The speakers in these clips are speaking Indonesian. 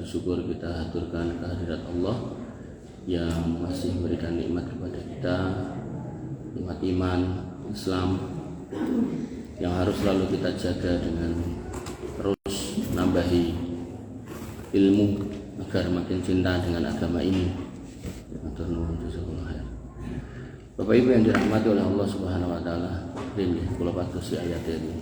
bersyukur kita haturkan kehadirat Allah yang masih memberikan nikmat kepada kita, nikmat iman, Islam yang harus selalu kita jaga dengan terus nambahi ilmu agar makin cinta dengan agama ini. Bapak Ibu yang dirahmati oleh Allah Subhanahu wa taala, ini kula padosi ayat ini.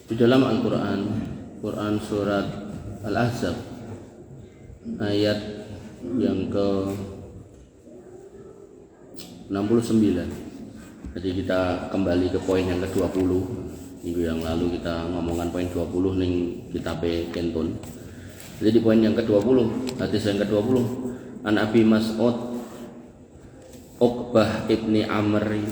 Di dalam Al-Quran, Quran surat Al-Ahzab ayat yang ke 69. Jadi kita kembali ke poin yang ke-20. Minggu yang lalu kita ngomongkan poin 20 ning kitab Kentun. Jadi di poin yang ke-20, hadis yang ke-20, An Abi Mas'ud Uqbah ibni Amrin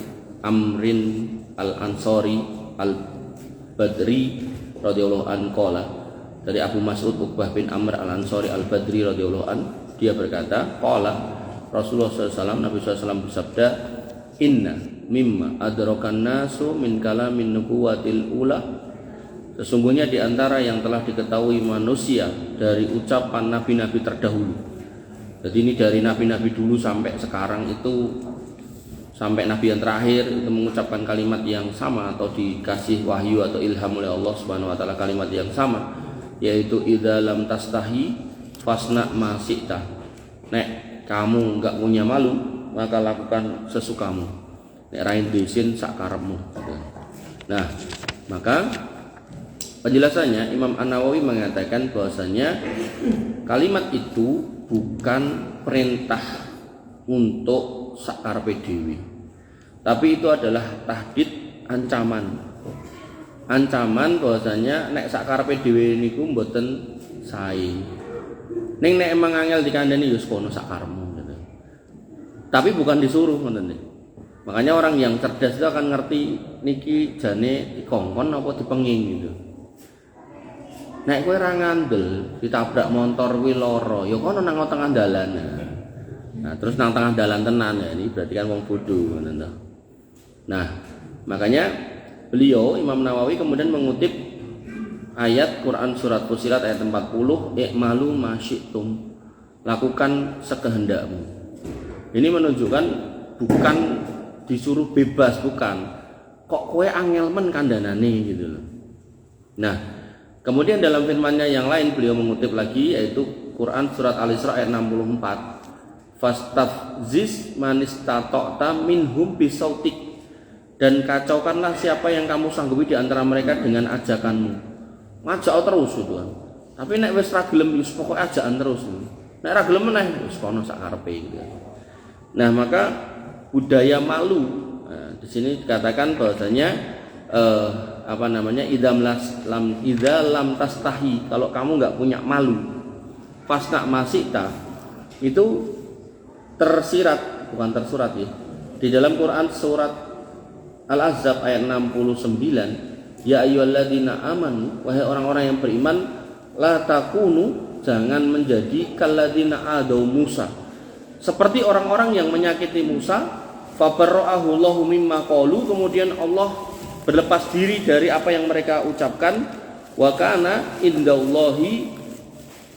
al-Ansari al-Badri radhiyallahu an qala. Dari Abu Mas'ud Uqbah bin Amr al-Ansari al-Badri radhiyallahu an, dia berkata, qala Rasulullah SAW, Nabi SAW bersabda, inna mimma adrakan nasu min kalamin nubuwatil ula, sesungguhnya di antara yang telah diketahui manusia dari ucapan nabi-nabi terdahulu. Jadi ini dari nabi-nabi dulu sampai sekarang itu, sampai nabi yang terakhir itu mengucapkan kalimat yang sama atau dikasih wahyu atau ilham oleh Allah Subhanahu wa taala kalimat yang sama, yaitu idza lam tastahi fasna ma syi'ta. Nek kamu enggak punya malu, maka lakukan sesukamu. Nek rain disin sak karepmu. Nah, maka penjelasannya Imam An-Nawawi mengatakan bahwasanya kalimat itu bukan perintah untuk sak karepe dhewe. Tapi itu adalah tahdid, ancaman. Ancaman bahwasanya nek sak karepe dhewe niku mboten sae. Ning nek emang angel dikandani wis kono sak karepmu gitu. Tapi bukan disuruh ngoten niku. Makanya orang yang cerdas itu akan ngerti niki jane dikongkon apa dipenging gitu. Nek kowe ra ngandel ditabrak motor kuwi lara, ya kono nang tengah dalan. Nah, terus nang tengah dalan tenan ya, ini berarti kan wong bodoh ngoten to. Nah, makanya beliau Imam Nawawi kemudian mengutip ayat Quran surat Fussilat ayat 40, i'malu ma syi'tum, lakukan sekehendakmu. Ini menunjukkan bukan disuruh bebas, bukan kok kowe angel men kandhanane gitu loh. Nah, kemudian dalam firman-Nya yang lain beliau mengutip lagi yaitu Quran surat Al-Isra ayat 64, fastafziz manistata'ta minhum bisautik, dan kacaukanlah siapa yang kamu sanggupi di antara mereka dengan ajakanmu. Ngajak terus gitu kan. Tapi nek wis ra gelem wis pokoke ajakan terus. Nek ra gelem meneh wis kono sak karepe gitu. Nah, maka budaya malu, nah, di sini dikatakan bahwasanya idza lam tastahi, kalau kamu nggak punya malu, fasna masita, itu tersirat bukan tersurat ya. Di dalam Quran surat Al-Ahzab ayat 69, ya ayyuhalladzina amanu, wahai orang-orang yang beriman, la takunu, jangan menjadi kalladzina adaw Musa, seperti orang-orang yang menyakiti Musa. Fabarra'ahu Allahu mimma qalu, kemudian Allah berlepas diri dari apa yang mereka ucapkan. Wa kana indallahi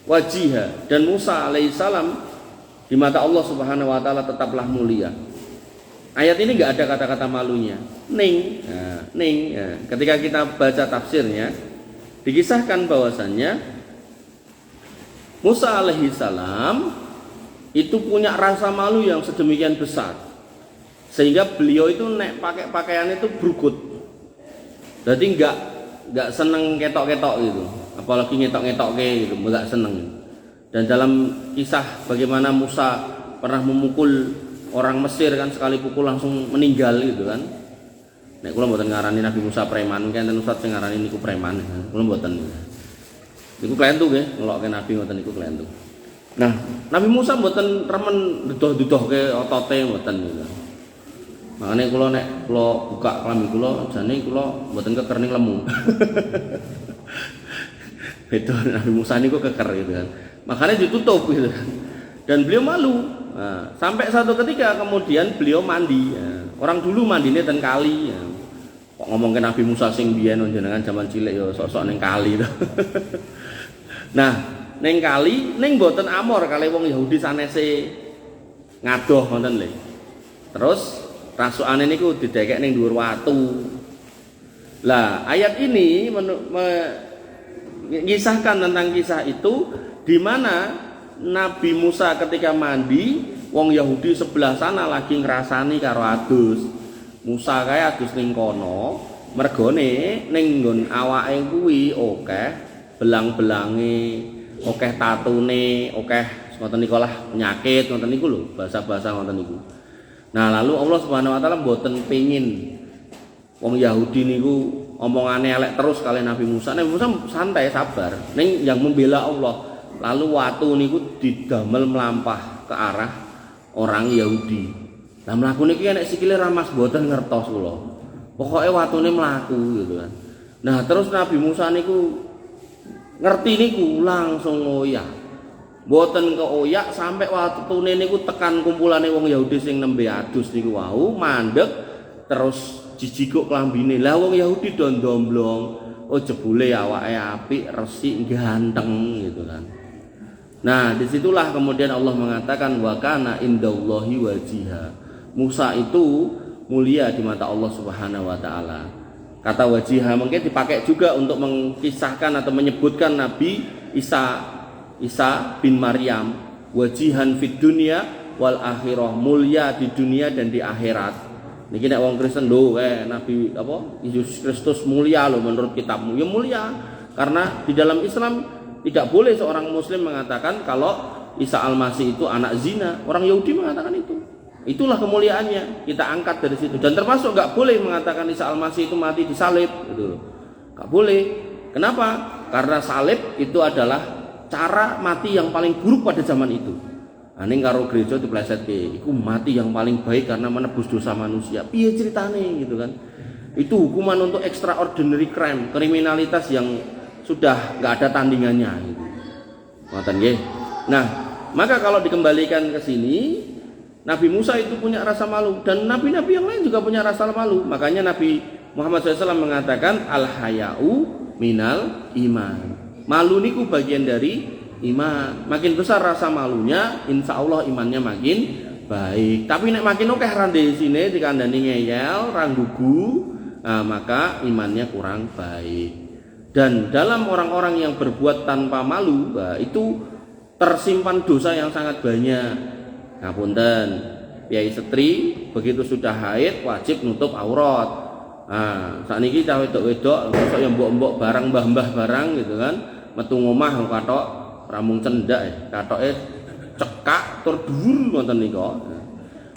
wajiha, dan Musa alaihissalam di mata Allah Subhanahu wa taala tetaplah mulia. Ayat ini enggak ada kata-kata malunya. Ketika kita baca tafsirnya dikisahkan bahwasannya Musa alaihissalam itu punya rasa malu yang sedemikian besar sehingga beliau itu nek pakai pakaian itu berukut. Jadi enggak seneng ketok-ketok gitu, apalagi ngetok-ngetok kayak gitu, enggak seneng. Dan dalam kisah bagaimana Musa pernah memukul orang Mesir kan, sekali pukul langsung meninggal gitu kan. Nek kula mboten ngarani Nabi Musa preman, kenten Ustaz sing ngarani niku preman. Kula mboten. Niku klentu nggih, ngelokke Nabi ngoten niku klentu. Nah, Nabi Musa mboten remen dudoh-dudohke otote mboten gitu. Makanya kula nek kula buka klambi kula jane kula mboten keker ning lemu. Itu Nabi Musa niku keker gitu kan. makanya ditutup gitu. Dan beliau malu. Nah, sampai satu ketika kemudian beliau mandi. Ya. Orang dulu mandinya ten kali. Ya. Kok ngomongin Nabi Musa sing biyen jenengan zaman cilik ya sok-sok ning kali to. Nah, ning kali ning mboten amor kali wong Yahudi sanese ngadoh ngoten lho. Terus rasukane niku didekek ning dhuwur watu. Lah, ayat ini mengisahkan tentang kisah itu di mana Nabi Musa ketika mandi, wong Yahudi sebelah sana lagi ngrasani karo adus. Musa kae adus ning kono, mergone ning nggon awake kuwi akeh belang-belange, akeh tatune, akeh ngoten niku lah penyakit ngoten niku lho, bahasa-bahasa ngoten niku. Nah, lalu Allah Subhanahu wa taala mboten pengin wong Yahudi niku omongane elek terus kali Nabi Musa. Nabi Musa santai sabar, ning yang membela Allah. Lalu watu niku didamel melampah ke arah orang Yahudi. Lah mlaku niki nek sikile ramas mboten ngertos kula. Pokoke watune mlaku gitu kan. Nah, terus Nabi Musa niku ngerti niku langsung ngoyak. Mboten keoyak sampai watune niku tekan kumpulane wong Yahudi sing nembe adus niku wau mandeg terus jijikuk klambine. Lah wong Yahudi do ndomblong, oh jebule awake apik, resik, ganteng gitu kan. Nah, disitulah kemudian Allah mengatakan wa kana indallahi wajiha. Musa itu mulia di mata Allah Subhanahu wa taala. Kata wajiha mungkin dipakai juga untuk mengkisahkan atau menyebutkan Nabi Isa bin Maryam, wajihan fid dunya wal akhirah, mulia di dunia dan di akhirat. Niki nek wong Kristen lho, Nabi apa? Yesus Kristus mulia loh menurut kitabmu. Ya mulia karena di dalam Islam tidak boleh seorang muslim mengatakan kalau Isa Al-Masih itu anak zina. Orang Yahudi mengatakan itu. Itulah kemuliaannya. Kita angkat dari situ. Dan termasuk enggak boleh mengatakan Isa Al-Masih itu mati disalib gitu loh. Enggak boleh. Kenapa? Karena salib itu adalah cara mati yang paling buruk pada zaman itu. Ning karo gereja diplesetke, iku mati yang paling baik karena menebus dosa manusia. Piye ceritane gitu kan? Itu hukuman untuk extraordinary crime, kriminalitas yang sudah nggak ada tandingannya gitu. Ngoten nggih. Nah, maka kalau dikembalikan ke sini, Nabi Musa itu punya rasa malu dan nabi-nabi yang lain juga punya rasa malu. Makanya Nabi Muhammad SAW mengatakan al-haya'u minal iman. Malu niku bagian dari iman. Makin besar rasa malunya, insya Allah imannya makin baik. Tapi nek makin akeh rande sini dikandani ngeyel, ranggugu, maka imannya kurang baik. Dan dalam orang-orang yang berbuat tanpa malu, itu tersimpan dosa yang sangat banyak. Ngapunten, piai setri begitu sudah haid wajib nutup aurat. Nah, sakniki cah wedok-wedok kok yang mbok-mbok barang mbah-mbah barang gitu kan, metu ngomah katok ramung cendak, katoke cekak tur dhuwur ngoten nika.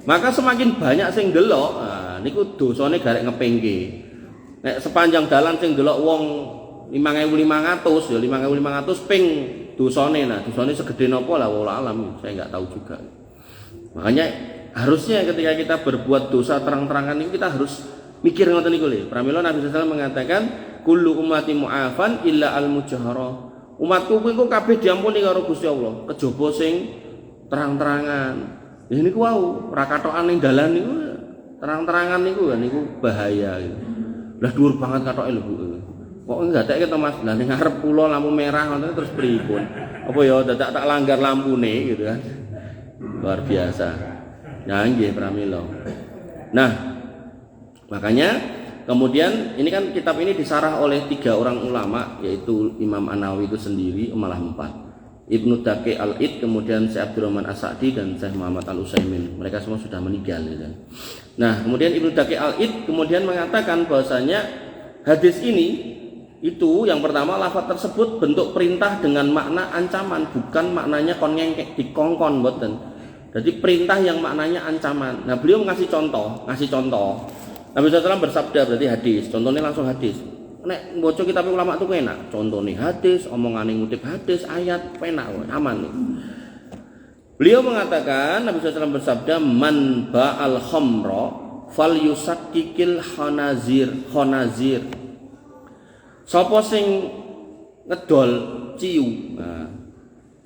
Maka semakin banyak sing delok, niku dosane garek ngepengke. Nek sepanjang dalan sing delok wong 5.500 ya 5.500 ping dosane. Nah, dosane segede napa lah wallah alam, saya enggak tahu juga. Makanya harusnya ketika kita berbuat dosa terang-terangan ini kita harus mikir ngoten niku lho. Pramila Nabi sallallahu mengatakan kullu ummati mu'afan illa al-mujahara. Umatku kuwi kok kabeh diampuni karo Gusti Allah, kejaba sing terang-terangan. Ya niku wau, ora katokan ning dalan niku terang-terangan niku bahaya gitu. Lah dhuwur banget katoke lho Bu. Kok enggak tekke to Mas? Lah ning ngarep kula lampu merah ngoten terus pripun? Apa ya dadak tak langgar lampune gitu kan. Luar biasa. Ya nggih pramila. Nah, makanya kemudian ini kan kitab ini disarah oleh 3 orang ulama, yaitu Imam An-Nawawi itu sendiri, malah 4. Ibnu Daqiq Al-Id, kemudian Syekh Abdurrahman As-Sa'di dan Syekh Muhammad Al-Utsaimin. Mereka semua sudah meninggal ya. Nah, kemudian Ibnu Daqiq Al-Id kemudian mengatakan bahwasanya hadis ini itu yang pertama lafaz tersebut bentuk perintah dengan makna ancaman, bukan maknanya kongengkek dikongkon mboten. Jadi perintah yang maknanya ancaman. Nah, beliau ngasih contoh. Nabi SAW bersabda, berarti hadis. Contohnya langsung hadis. Nek baca kitab ulama itu enak. Contohnya hadis, omongane ngutip hadis, ayat, enak, aman nih. Beliau mengatakan, Nabi SAW bersabda, man ba'al khamra fal yusakkikil khonazir. Sapa sing ngedol ciu. Nah,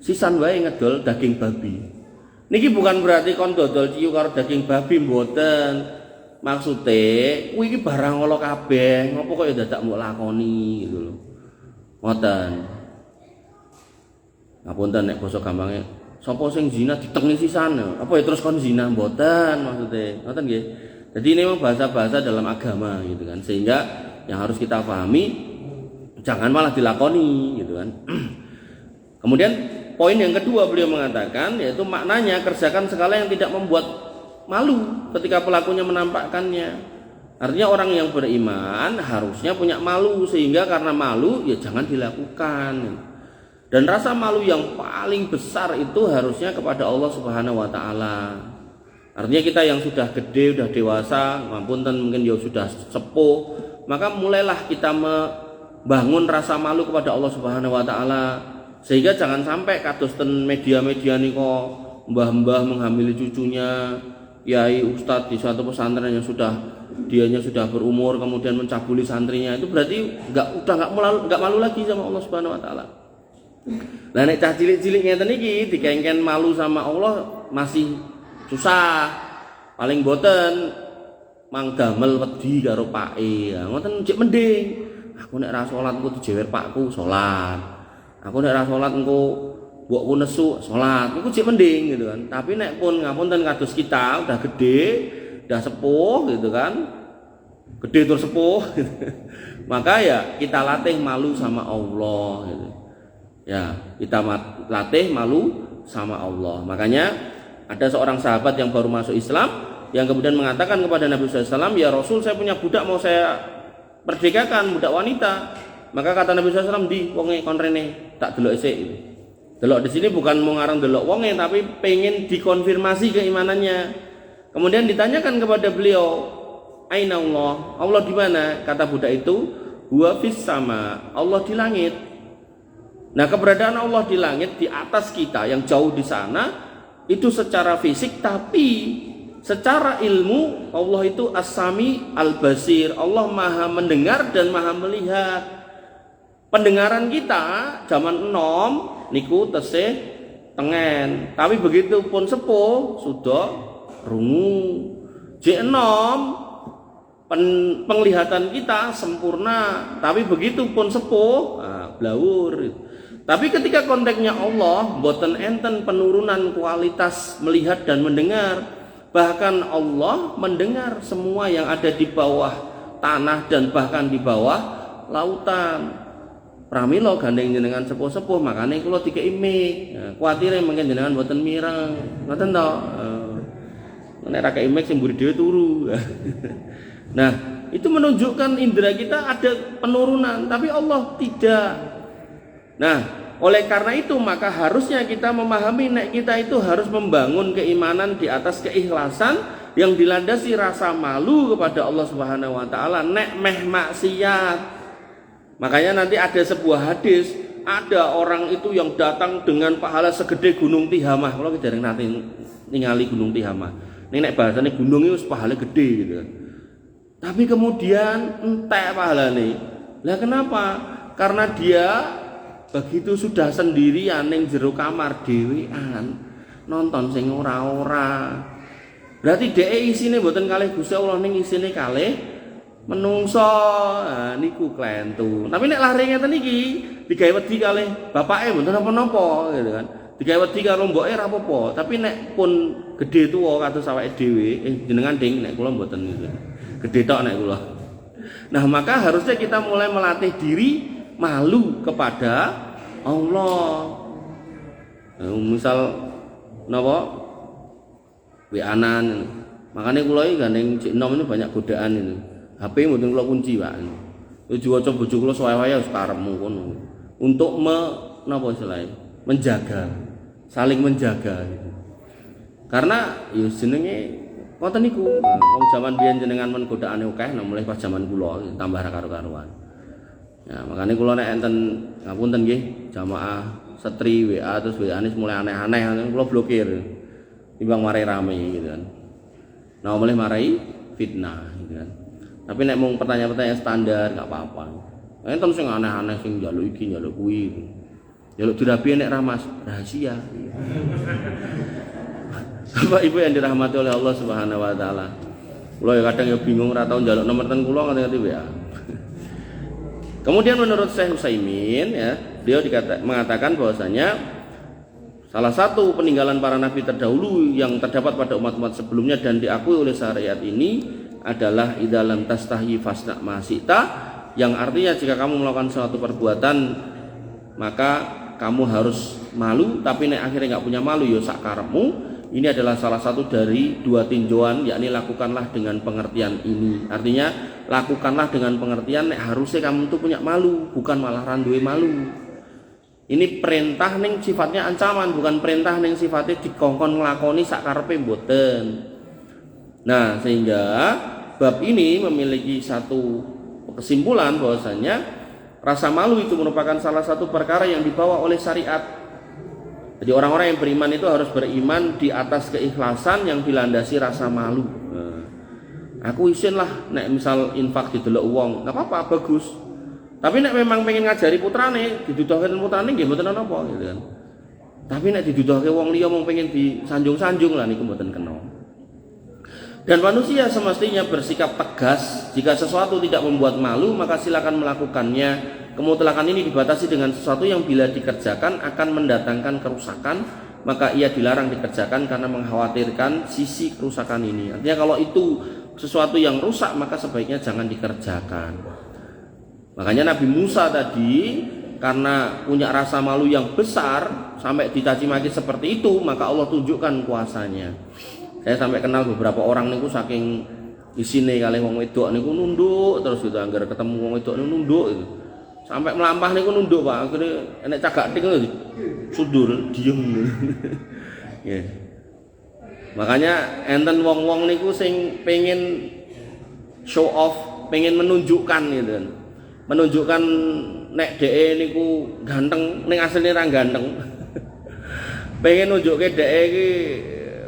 sisan wae ngedol daging babi. Niki bukan berarti kon dodol ciu karo daging babi mboten. Maksude kuwi iki barang ala kabeh, ngopo kok ya dadak mbok lakoni gitu lho. Ngoten. Ngapunten nek basa gampange, sapa sing zina ditengi sisan, apa ya terus kon zina mboten maksude. Ngoten nggih. Jadi ini memang bahasa-bahasa dalam agama gitu kan. Sehingga yang harus kita pahami jangan malah dilakoni gitu kan. Kemudian poin yang kedua beliau mengatakan yaitu maknanya kerjakan segala yang tidak membuat malu ketika pelakunya menampakkannya. Artinya orang yang beriman harusnya punya malu, sehingga karena malu ya jangan dilakukan. Dan rasa malu yang paling besar itu harusnya kepada Allah Subhanahu wa taala. Artinya kita yang sudah gede, sudah dewasa, ngapunten mungkin ya sudah sepuh, maka mulailah kita membangun rasa malu kepada Allah Subhanahu wa taala. Sehingga jangan sampai kados ten media-media niko mbah-mbah menghamili cucunya, kiai ustadz di suatu pesantren yang dianya sudah berumur kemudian mencabuli santrinya, itu berarti nggak malu lagi sama Allah Subhanahu wa taala. Lah nek cah cilik-cilik ngeten iki dikengken malu sama Allah masih susah. Paling boten mang damel wedi karo pake. Ya ngoten cek mending. Aku nek ra salat engko dijewer pakku salat. Aku nek ra salat engko mbokku nesu salat. Iku cek mending gitu kan. Tapi nek pun ngapunten kados kita udah gede, udah sepuh gitu kan. Gede tur sepuh gitu. Maka ya kita latih malu sama Allah gitu. Ya, kita latih malu sama Allah. Makanya ada seorang sahabat yang baru masuk Islam yang kemudian mengatakan kepada Nabi SAW, ya Rasul, saya punya budak mau saya perdekakan, budak wanita. Maka kata Nabi SAW, di wonge konrene tak delok isik. Delok di sini bukan mau ngarang delok wonge, tapi pengen dikonfirmasi keimanannya. Kemudian ditanyakan kepada beliau, aina Allah? Allah di mana? Kata budak itu, huwa fis sama, Allah di langit. Nah, keberadaan Allah di langit, di atas kita yang jauh di sana, itu secara fisik, tapi secara ilmu Allah itu as-sami al-basir. Allah maha mendengar dan maha melihat. Pendengaran kita zaman enom niku tesih tengen, tapi begitu pun sepuh sudah rungu. Jek enom penglihatan kita sempurna, tapi begitu pun sepuh blawur. Tapi ketika konteksnya Allah, boten enten penurunan kualitas melihat dan mendengar. Bahkan Allah mendengar semua yang ada di bawah tanah dan bahkan di bawah lautan. Pramila gandeng jenengan sepuh-sepuh, makanya kula dikei mic. Kuwatire mungkin jenengan boten mireng. Ngoten to. Nek ra kei mic sing mburi dhewe turu. Nah, itu menunjukkan indera kita ada penurunan, tapi Allah tidak. Nah, oleh karena itu maka harusnya kita memahami nek kita itu harus membangun keimanan di atas keikhlasan yang dilandasi rasa malu kepada Allah Subhanahu wa taala nek meh maksiat. Makanya nanti ada sebuah hadis, ada orang itu yang datang dengan pahala segede gunung Tihamah. Kalau kita nanti ningali gunung Tihamah. Nek bahasane gunung itu pahala gede gitu kan. Tapi kemudian entek pahalane. Lah kenapa? Karena dia begitu sudah sendirian ning jero kamar dhewean nonton sing ora-ora. Berarti dhek isine mboten kalih Gusti Allah ning isine kalih menungso. Nah, niku klentu. Tapi nek lare ngeten iki digawe wedi kalih bapake mboten napa-napa gitu kan. Digawe wedi karo mboke ora apa-apa, tapi nek pun gedhe tuwa kados awake dhewe, jenengan ding nek kula mboten gitu. Gedhe tok nek kula. Nah, maka harusnya kita mulai melatih diri malu kepada Allah. Misal napa WA-an. Makanya kula iki gandeng Cik Nom ini banyak godaan ini. HP mboten kula kunci, Pak. Diwaca bojo kula suwe-suwe wis karepmu kono. Untuk napa istilahnya? Menjaga, saling menjaga gitu. Karena ya jenenge ngoten niku. Wong jaman biyen jenengan men godaane akeh, mulai pas jaman kula tambah karo-karuan. Ya, makanya kalau nek enten ngapunten nggih jamaah setri WA terus WA-ne mulai aneh-aneh kula blokir. Timbang marai rame gitu kan. Nah, mulai marai fitnah gitu kan. Tapi nek mung pertanyaan-pertanyaan standar enggak apa-apa. Enten sing aneh-aneh sing njaluk iki njaluk kuwi. Jaluk dirabi nek ramas rahasia. Bapak Ibu yang dirahmati oleh Allah Subhanahu wa taala. Kula ya kadang ya bingung ora tau njaluk nomor ten kula ngerti ya. Kemudian menurut Syekh Utsaimin ya, beliau mengatakan bahwasanya salah satu peninggalan para nabi terdahulu yang terdapat pada umat-umat sebelumnya dan diakui oleh syariat ini adalah idalam tastahi fasna masita, yang artinya jika kamu melakukan suatu perbuatan maka kamu harus malu, tapi nek akhirnya nggak punya malu ya sak karepmu. Ini adalah salah satu dari dua tinjauan, yakni lakukanlah dengan pengertian ini. Artinya lakukanlah dengan pengertian nek harusnya kamu tuh punya malu, bukan malah randuwe malu. Ini perintah ning sifatnya ancaman, bukan perintah ning sifatnya dikongkon nglakoni sak karepe mboten. Nah, sehingga bab ini memiliki satu kesimpulan bahwasanya rasa malu itu merupakan salah satu perkara yang dibawa oleh syariat. Jadi orang-orang yang beriman itu harus beriman di atas keikhlasan yang dilandasi rasa malu. Aku isin lah, nek misal infak didelok wong, nggak apa-apa, bagus. Tapi nek memang pengen ngajari putrane, diduduhke putrane nggih mboten napa gitu kan. Tapi nek diduduhke wong liya mung pengen disanjung-sanjung lah niku mboten kena. Dan manusia semestinya bersikap tegas. Jika sesuatu tidak membuat malu, maka silakan melakukannya. Kemutlakan ini dibatasi dengan sesuatu yang bila dikerjakan akan mendatangkan kerusakan, maka ia dilarang dikerjakan karena mengkhawatirkan sisi kerusakan ini. Artinya kalau itu sesuatu yang rusak, maka sebaiknya jangan dikerjakan. Makanya Nabi Musa tadi karena punya rasa malu yang besar sampai dicaci maki seperti itu, maka Allah tunjukkan kuasanya. Saya sampai kenal beberapa orang niku saking isine kali wong wedok niku nunduk terus gitu, anggar ketemu wong wedok niku nunduk gitu. Sampai melampah niku nunduk, Pak. Akhirnya enek cagak tik lho sudur diem. Ya. Makanya enten wong-wong niku sing pengen show off, pengen menunjukkan gitu kan. Menunjukkan nek dhek niku ganteng, ning asline ra ganteng. Pengen nunjukke dhek iki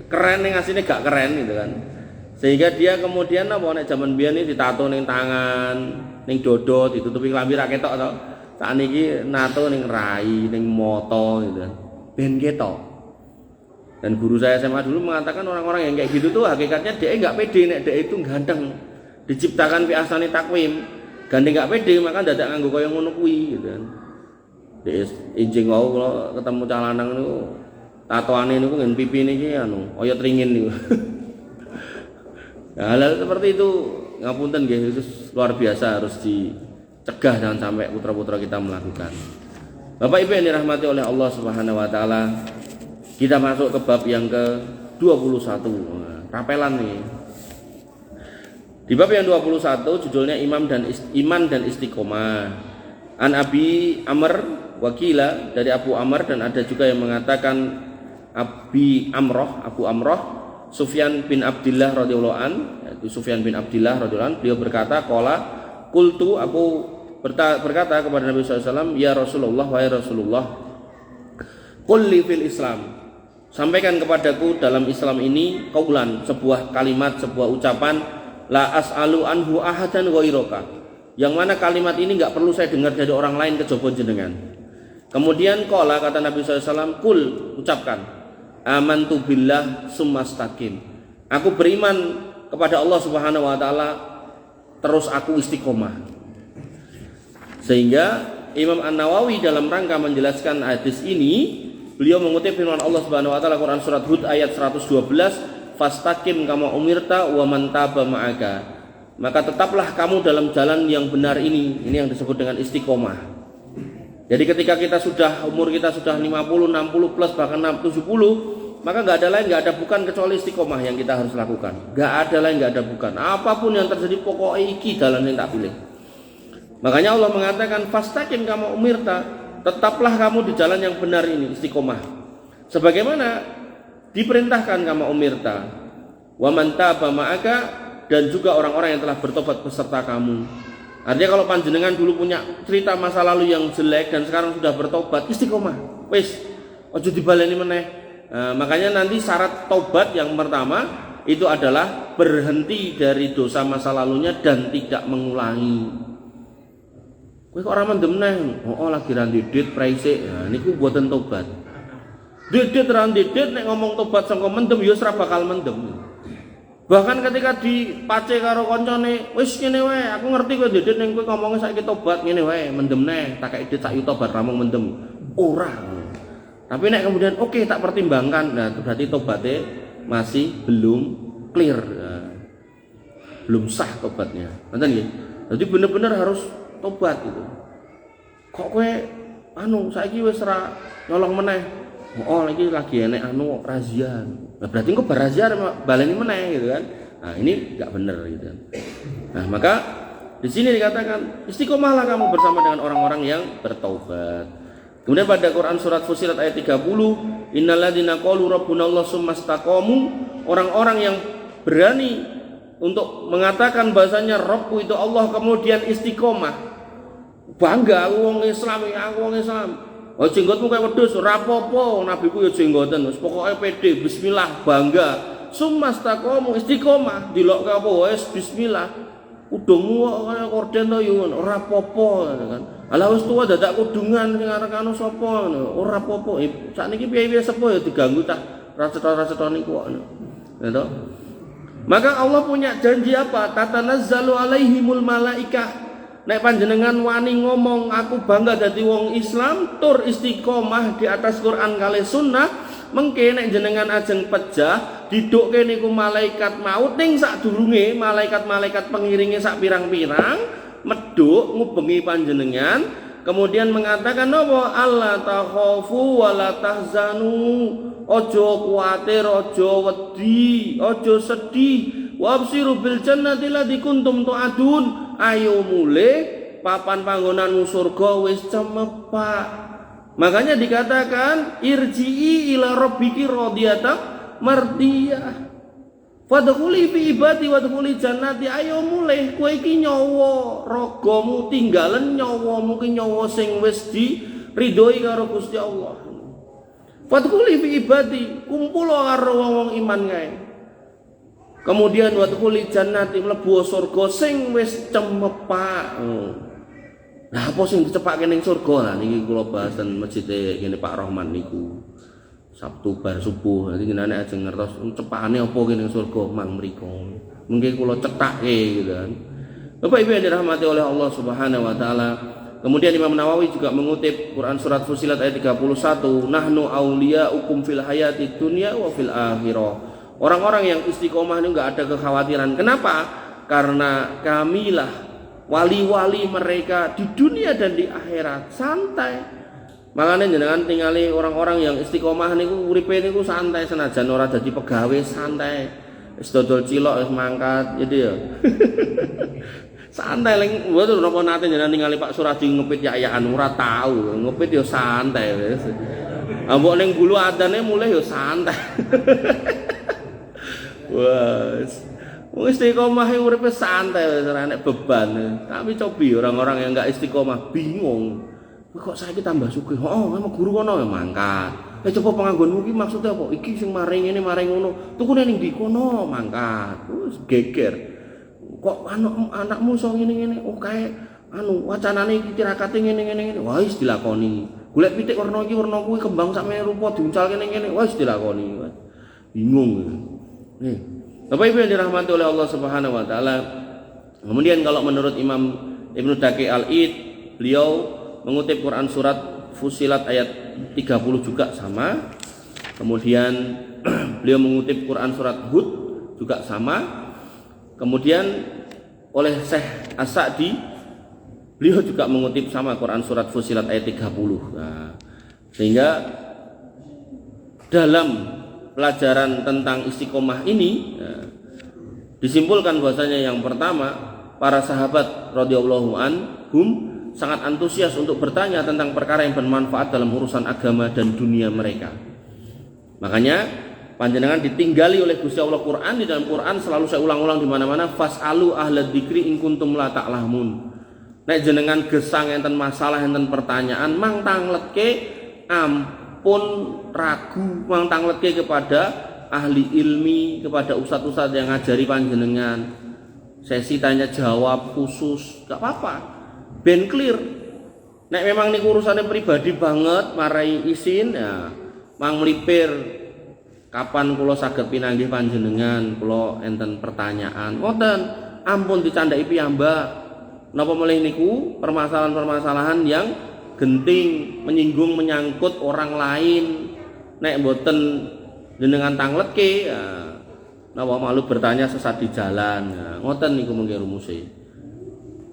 keren ning asline gak keren gitu kan. Sehingga dia kemudian apa nek jaman biyen iki ditato ning tangan, ning dodo, ditutupi klambi ra ketok to. Sakniki nato ning rai, ning mata gitu kan. Ben ketok. Dan guru saya SMA dulu mengatakan orang-orang yang kayak gitu tuh hakikatnya dia enggak pede nek dia itu ganteng. Diciptakan fi asani takwim. Gandeng enggak pede maka dadak nganggo kaya ngono kuwi gitu kan. Des injing wau kula ketemu cah lanang niku tatoane niku ngen pipi niki anu, oyot ringin niku. Nah, hal seperti itu ngapunten nggih, itu luar biasa, harus dicegah jangan sampai putra-putra kita melakukan. Bapak Ibu yang dirahmati oleh Allah Subhanahu wa taala, kita masuk ke bab yang ke-21. Rapelan nih. Di bab yang 21 judulnya Iman dan Istiqomah. An Abi Amr wakila, dari Abu Amr, dan ada juga yang mengatakan Abu Amroh Sufyan bin Abdillah radhiyallahu an, yaitu Sufyan bin Abdillah radhiyallahu an, beliau berkata, qala qultu, aku berkata kepada Nabi SAW, ya Rasulullah, wahai Rasulullah, qul li fil Islam, sampaikan kepadaku dalam Islam ini qaulan, sebuah kalimat, sebuah ucapan, la as'alu anhu ahadan ghairaka, yang mana kalimat ini enggak perlu saya dengar dari orang lain kejaba jenengan. Kemudian qala, kata Nabi SAW, qul, ucapkan, amantu billah summastaqim, aku beriman kepada Allah Subhanahu wa taala, terus aku istiqomah. Sehingga Imam An-Nawawi dalam rangka menjelaskan hadis ini, beliau mengutip firman Allah Subhanahu wa taala Quran surat Hud ayat 112, fastaqim kama umirta wa man taba ma'aka, maka tetaplah kamu dalam jalan yang benar ini yang disebut dengan istiqomah. Jadi ketika kita sudah umur kita sudah 50, 60 plus bahkan 70, maka nggak ada bukan kecuali istiqomah yang kita harus lakukan. Nggak ada lain, nggak ada bukan. Apapun yang terjadi pokoknya iki jalan yang tak pilih. Makanya Allah mengatakan fastaqim kama umirta, tetaplah kamu di jalan yang benar ini, istiqomah. Sebagaimana diperintahkan kama umirta, wa man taba ma'aka, dan juga orang-orang yang telah bertobat beserta kamu. Artinya kalau panjenengan dulu punya cerita masa lalu yang jelek dan sekarang sudah bertobat, istiqomah. Wis, ojo dibaleni meneh. Makanya nanti syarat tobat yang pertama itu adalah berhenti dari dosa masa lalunya dan tidak mengulangi. Kowe kok ora mendem neh? Oh, lagi ra ndidit praise. Nah, niku mboten tobat. Didit ra ndidit nek ngomong tobat sangka mendem ya ora bakal mendem. Bahkan ketika dipace karo kancane, wis ngene wae, aku ngerti kowe ndidit ning kowe ngomongnya saiki tobat ngene wae, mendem neh, tak kei dit sak yuta bar ramung mendem. Ora. Tapi nek kemudian oke, tak pertimbangkan. Nah, berarti tobatnya masih belum clear. Nah, belum sah tobatnya. Ngoten nggih. Jadi bener-bener harus tobat gitu. Kok kowe saiki wis ora nyolong meneh. Oh, lagi enek razia. Nah, berarti engko bar razia baleni meneh gitu kan. Nah, ini enggak bener gitu kan. Nah, maka di sini dikatakan istiqomahlah kamu bersama dengan orang-orang yang bertaubat. Kemudian pada Quran surat Fussilat ayat 30, innalladzina qalu rabbunallahu tsumastaqamu, orang-orang yang berani untuk mengatakan bahasanya Rabbku itu Allah kemudian istiqomah. Bangga aku wong Islam, aku wong Islam. Oh jenggotmu kayak wedhus ora apa-apa, nabiku ya jenggoten. Wis pokoke pede, bismillah, bangga. Tsumastaqamu istiqomah, dilokke apa wae bismillah. Udungmu kaya korden to yo ora apa-apa kan. Ala wis tuwa dadak kudungan sing arek sapa ora apa-apa. Sakniki piye-piye sepo ya diganggu tah racet-racet niku kok. Ya toh. Maka Allah punya janji apa? Tatanazzalu alaihimul malaikah. Nek panjenengan wani ngomong aku bangga dadi wong Islam, tur istiqomah di atas Quran kali sunnah, mengke nek jenengan ajeng pejah didukke niku malaikat maut ning sadurunge malaikat-malaikat pengiringe sak pirang-pirang medhuk ngubengi panjenengan, kemudian mengatakan napa? Allah takhafu wa la tahzanu. Ojo kuwatir, ojo wedi, ojo sedih. Wabsiru bil jannati lati kuntum tu'adun. Ayo mulai papan panggonanmu surga wis cemepak. Makanya dikatakan irji'i ila rabbiki radiyatan mardiyah. Fadkhuli fi ibadi wadkhuli jannati. Ayo mulai kowe iki nyawa ragamu tinggalen nyawamu ki nyawa sing wis diridhoi karo Gusti Allah. Fadkhuli fi ibadi, kumpul karo wong iman kae. Kemudian wadkhuli jannati, mlebu surga sing wis cemepak. Nah, apa sing dicepake ning surga? Lah niki kula bahas ten masjid kene Pak Rahman niku. Sabtu bar subuh. Nanti jenengan ajeng ngertos cepakane apa ki ning surga mang mriku. Mungkin kula cetake gitu kan. Bapak Ibu yang dirahmati oleh Allah Subhanahu wa taala. Kemudian Imam Nawawi juga mengutip Quran surat Fussilat ayat 31, nahnu auliyaukum fil hayati dunya wa fil akhirah. Orang-orang yang istiqomah ini enggak ada kekhawatiran. Kenapa? Karena kamilah wali-wali mereka di dunia dan di akhirat. Santai. Makanya jenengan tingali orang-orang yang istiqomah niku uripe niku santai, senajan ora dadi pegawai santai. Wis dodol cilok wis mangkat gitu ya. Santai leng mboten napa nate jenengan ningali Pak Suradi ngepit ya-yaan ora tahu. Ngepit ya santai wis. Ambok ning bulu adane mulai ya santai. Wah, istiqomah uripe santai wis ora nek beban. Tapi cobi orang-orang yang enggak istiqomah bingung. Kok saiki tambah sugih? Oh, emang guru kono ya mangkat. Coba penganggonmu iki maksudnya apa? Iki sing maring ngene maring ngono. Tukune ning ndi kono mangkat. Wis geger. Kok anakmu iso ngene-ngene? Oh kae wacanane iki tirakate ngene-ngene. Wah, wis dilakoni. Golek pitik warna iki warna kuwi kembang sakmene rupa diuncal kene-ngene. Wah, wis dilakoni. Bingung. Nih, Bapak Ibu yang dirahmati oleh Allah Subhanahu wa taala. Kemudian kalau menurut Imam Ibnu Daqi Al-Id, beliau mengutip Quran surat Fussilat ayat 30 juga sama. Kemudian beliau mengutip Quran surat Hud juga sama. Kemudian oleh Syekh As-Sa'di beliau juga mengutip sama Quran surat Fussilat ayat 30. Nah, sehingga dalam pelajaran tentang istiqomah ini disimpulkan bahwasanya yang pertama, para sahabat radhiyallahu anhum sangat antusias untuk bertanya tentang perkara yang bermanfaat dalam urusan agama dan dunia mereka. Makanya panjenengan ditinggali oleh Gusti Allah Quran, di dalam Quran selalu saya ulang-ulang di mana-mana, fasalu ahlad dzikri in kuntum la ta'lamun. Nek jenengan gesang enten masalah enten pertanyaan mang tangletke pun ragu mang tangletke kepada ahli ilmi, kepada ustadz-ustadz yang ngajari panjenengan. Sesi tanya jawab khusus, gak apa-apa. Ben clear. Nek memang niku urusane pribadi banget marai isin ya mang mlipir kapan kula saged pinanggih panjenengan, kula enten pertanyaan. Ngoten, ampun dicandhaki piyambak. Napa melih niku permasalahan-permasalahan yang genting menyinggung menyangkut orang lain. Nek mboten jenengan tangletke ya napa malu bertanya sesat di jalan. Ya, ngoten niku mengke rumuse.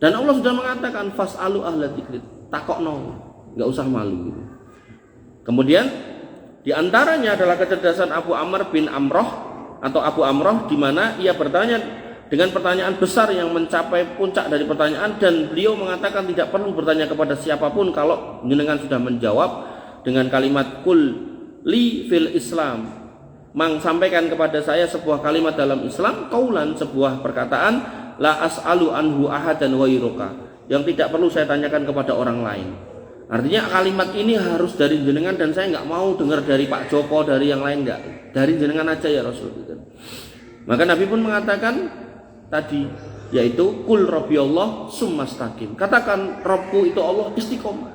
Dan Allah sudah mengatakan fasalu ahla dzikri, takokno, enggak usah malu. Kemudian di antaranya adalah kecerdasan Abu Amr bin Amroh atau Abu Amroh di mana ia bertanya dengan pertanyaan besar yang mencapai puncak dari pertanyaan dan beliau mengatakan tidak perlu bertanya kepada siapapun kalau jenengan sudah menjawab dengan kalimat kul li fil Islam. Mang sampaikan kepada saya sebuah kalimat dalam Islam, kaulan sebuah perkataan la as'alu anhu ahadan wairuka yang tidak perlu saya tanyakan kepada orang lain. Artinya kalimat ini harus dari jenengan dan saya nggak mau dengar dari Pak Joko, dari yang lain, nggak, dari jenengan aja ya Rasul. Maka Nabi pun mengatakan tadi, yaitu kul rabbiyallah summastaqim, katakan Robku itu Allah, istiqomah.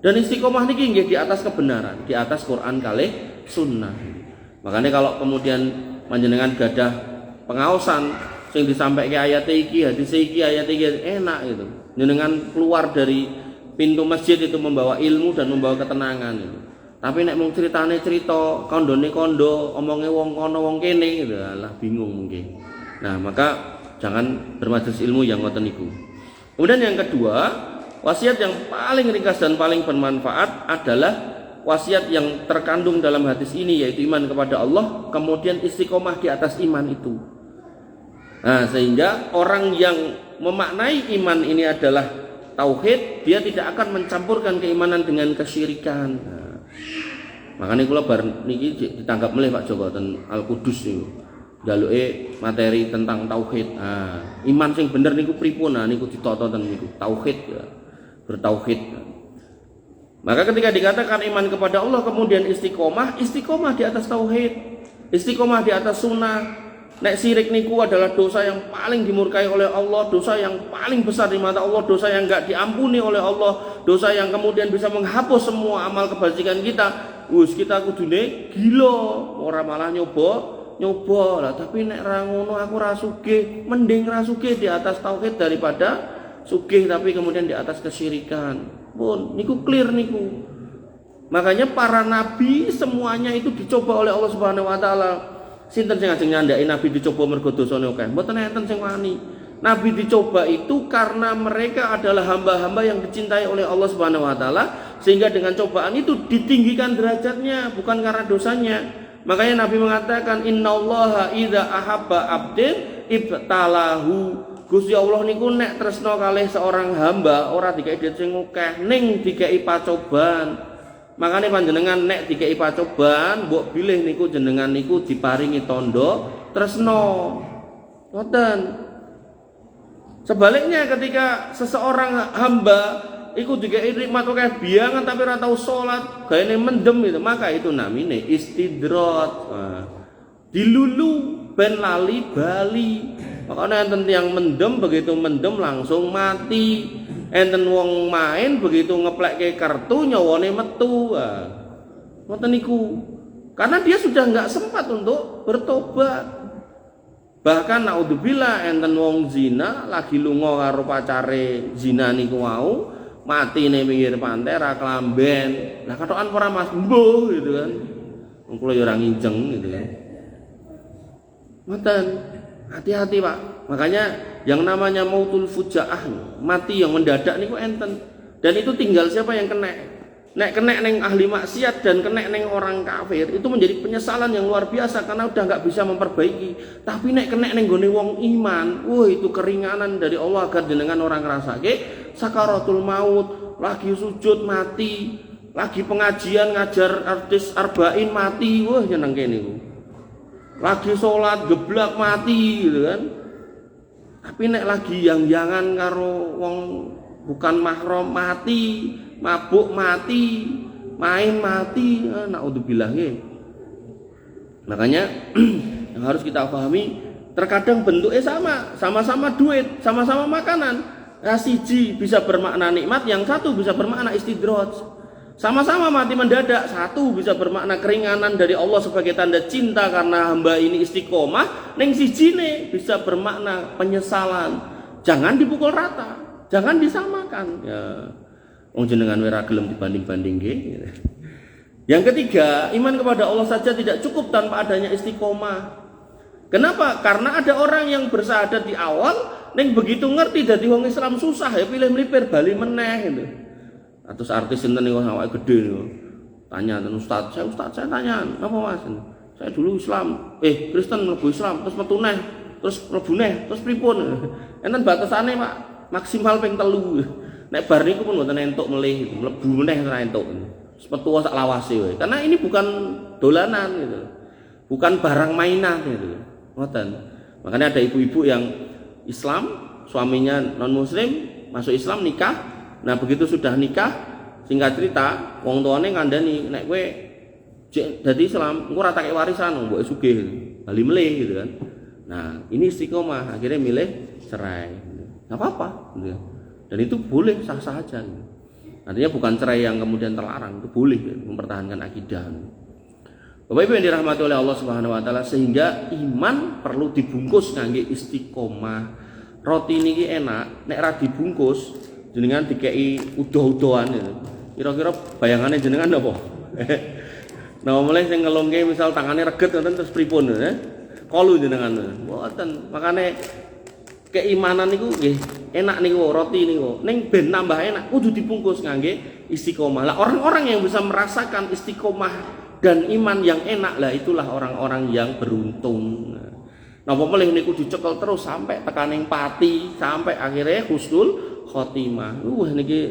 Dan istiqomah niki nggih di atas kebenaran, di atas Quran kalih sunnah. Makanya kalau kemudian panjenengan gadah pengaosan sing disampaikan ayat iki, hadis iki, ayat iki enak gitu. Jenengan keluar dari pintu masjid itu membawa ilmu dan membawa ketenangan gitu. Tapi nek mung ceritane cerita, kondone kondo, omonge wong kono wong kene gitu, lah bingung mungkin. Nah, maka jangan bermajelis ilmu yang ngoten niku. Kemudian yang kedua, wasiat yang paling ringkas dan paling bermanfaat adalah wasiat yang terkandung dalam hadis ini, yaitu iman kepada Allah, kemudian istiqomah di atas iman itu. Nah, sehingga orang yang memaknai iman ini adalah tauhid, dia tidak akan mencampurkan keimanan dengan kesyirikan. Nah, makanya kula bar niki ditangkap melih Pak Joko ten Al-Qudus niku. Jaluke materi tentang tauhid. Nah, iman sing bener niku pripun? Nah, niku ditata ten niku. Tauhid ya. Bertauhid. Maka ketika dikatakan iman kepada Allah kemudian istiqomah di atas tauhid, istiqomah di atas sunnah. Nek syirik niku adalah dosa yang paling dimurkai oleh Allah, dosa yang paling besar di mata Allah, dosa yang enggak diampuni oleh Allah, dosa yang kemudian bisa menghapus semua amal kebajikan kita. Kita kudune gila, ora malah nyoba lah. Tapi nek ra ngono aku ra sugih, mending ra sugih di atas tauhid daripada sugih tapi kemudian di atas kesyirikan. Pun niku clear niku. Makanya para nabi semuanya itu dicoba oleh Allah Subhanahu wa taala. Sinten sing ajeng nyandhaki nabi dicoba mergo dosane akeh? Mboten enten sing wani. Nabi dicoba itu karena mereka adalah hamba-hamba yang dicintai oleh Allah Subhanahu wa taala, sehingga dengan cobaan itu ditinggikan derajatnya bukan karena dosanya. Makanya Nabi mengatakan innallaha idza ahabba abdin ibtalahu. Gusti Allah niku nek tresno kalih seorang hamba ora dikai dhuwit sing akeh, ning dikai pacobaan. Makanya panjenengan nek dikai pacobaan, mbok bilih niku jenengan niku diparingi tondo tresno. Ngoten. Sebaliknya ketika seseorang hamba iku dikai nikmat akeh biangan tapi ora tau salat, gaene mendem itu, maka itu namine istidrat. Nah, dilulu ben lali bali. Makanya enten yang mendem, begitu mendem langsung mati. Enten wong main begitu ngeplekke kartu nyawane metu. Ngoten niku. Karena dia sudah enggak sempat untuk bertobat. Bahkan naudzubillah enten wong zina lagi lunga karo pacare zina niku wau, mati ning pinggir pantai ra klamben. Lah katokan ora Mas mbuh gitu kan. Wong kula ya ora nginjeng gitu kan. Ngoten. Hati-hati Pak. Makanya yang namanya mautul fujaah, mati yang mendadak niku enten. Dan itu tinggal siapa yang kena. Nek kena neng ahli maksiat dan kena neng orang kafir, itu menjadi penyesalan yang luar biasa karena udah nggak bisa memperbaiki. Tapi nek kena neng gone wong iman, itu keringanan dari Allah agar jenengan orang ngrasake sakaratul maut, lagi sujud mati, lagi pengajian ngajar artis arba'in mati, jeneng kene niku. Lagi sholat geblak mati gitu kan. Tapi nek lagi yang-yangan karo wong bukan mahram mati, mabuk mati, main mati, naudzubillah nggih. Makanya yang harus kita pahami, terkadang bentuknya sama-sama duit, sama-sama makanan, Nah, siji bisa bermakna nikmat, yang satu bisa bermakna istidraj. Sama-sama mati mendadak, satu bisa bermakna keringanan dari Allah sebagai tanda cinta karena hamba ini istiqomah, ning sijine bisa bermakna penyesalan. Jangan dipukul rata, jangan disamakan. Ya, wong jenengan ora gelem dibanding-banding nggih. Yang ketiga, iman kepada Allah saja tidak cukup tanpa adanya istiqomah. Kenapa? Karena ada orang yang bersyahadat di awal, ning begitu ngerti dadi wong Islam susah ya pilih melipir bali meneh gitu. Terus artis enten niku awake gede niku. Tanya Ustaz, saya tanya, apa Mas? Saya dulu Islam, Kristen mlebu Islam, terus metu neh, terus mlebu neh, terus pripun? Enten batasane Pak, maksimal ping 3. Nek bar niku pun mboten entuk melih, mlebu meneh ora entuk. Terus metu sak lawase wae. Karena ini bukan dolanan gitu. Bukan barang mainan gitu. Ngoten. Makanya ada ibu-ibu yang Islam, suaminya non muslim, masuk Islam nikah. Nah begitu sudah nikah, singkat cerita, wong tuane ngandani nek kowe dadi Islam, engko ora tak warisan, mbok sugih, bali melih gitu kan. Nah, ini istiqomah, akhirnya milih cerai. Enggak apa-apa gitu. Dan itu boleh sah-sah aja gitu. Artinya bukan cerai yang kemudian terlarang, itu boleh gitu, mempertahankan akidah. Bapak Ibu yang dirahmati oleh Allah Subhanahu wa taala, sehingga iman perlu dibungkus ngangge istiqomah. Roti niki enak, nek ra dibungkus jenengan dikei udah-udahan gitu. Kira-kira bayangannya jenengan apa? Nah, mulai sing ngelongke misal tangannya reget ngoten terus pripun ya? Kalu jenengan. Mboten. Makane keimanan niku nggih enak niku roti niku. Ning ben nambah enak kudu dibungkus ngangge istiqomah. Lah orang-orang yang bisa merasakan istiqomah dan iman yang enak lah itulah orang-orang yang beruntung. Napa melih niku dicekel terus sampai tekaning pati, sampai akhirnya husnul khotimah. Niki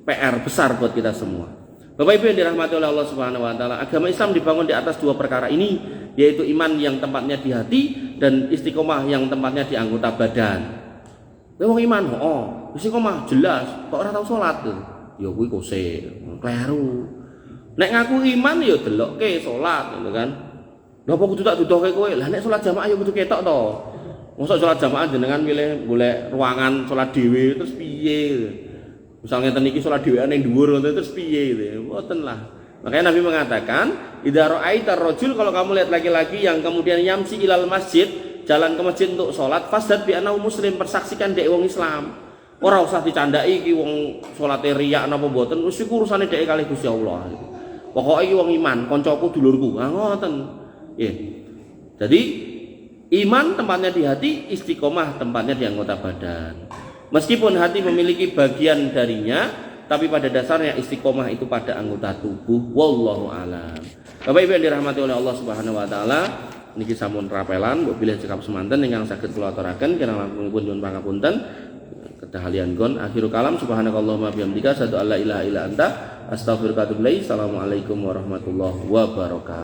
PR besar buat kita semua. Bapak Ibu yang dirahmati oleh Allah Subhanahu wa taala, agama Islam dibangun di atas dua perkara ini, yaitu iman yang tempatnya di hati dan istiqomah yang tempatnya di anggota badan. Wong iman, istiqomah jelas, kok ora tau salat. Ya kuwi kose, kleru. Nek ngaku iman ya delokke salat gitu kan. Lha apa kudu tak dudohke kowe? Lah nek salat jamaah ya kudu ketok to. Mosok salat jamaah jenengan milih golek ruangan salat dhewe terus piye? Misalnya ngeten iki salat dhewean ning dhuwur ngoten terus piye gitu. Mboten lah. Makanya Nabi mengatakan, "Idza ra'aitar rajul," kalau kamu lihat laki-laki yang kemudian yamsi ilal masjid, jalan ke masjid untuk salat, fasdad bi annahu muslim, persaksikan dhek wong Islam. Ora usah dicandaki iki wong salate riya napa mboten, wis iku urusane dhek kalih Gusti Allah. Pokoke iki wong iman, kancaku dulurku. Ah ngoten. Nggih. Jadi iman tempatnya di hati, istiqomah tempatnya di anggota badan. Meskipun hati memiliki bagian darinya, tapi pada dasarnya istiqomah itu pada anggota tubuh. Wallahu a'lam. Bapak Ibu yang dirahmati oleh Allah Subhanahu wa taala, niki sampun rapelan mbok bilih cekap semanten ingkang saged kula aturaken kirang langkungipun nyuwun pangapunten kedahalian gon akhiru kalam subhanakallahumma bihamdika asyhadu an la ilaha illa anta astaghfiruka wa atubu ilaik. Assalamualaikum warahmatullahi wabarakatuh.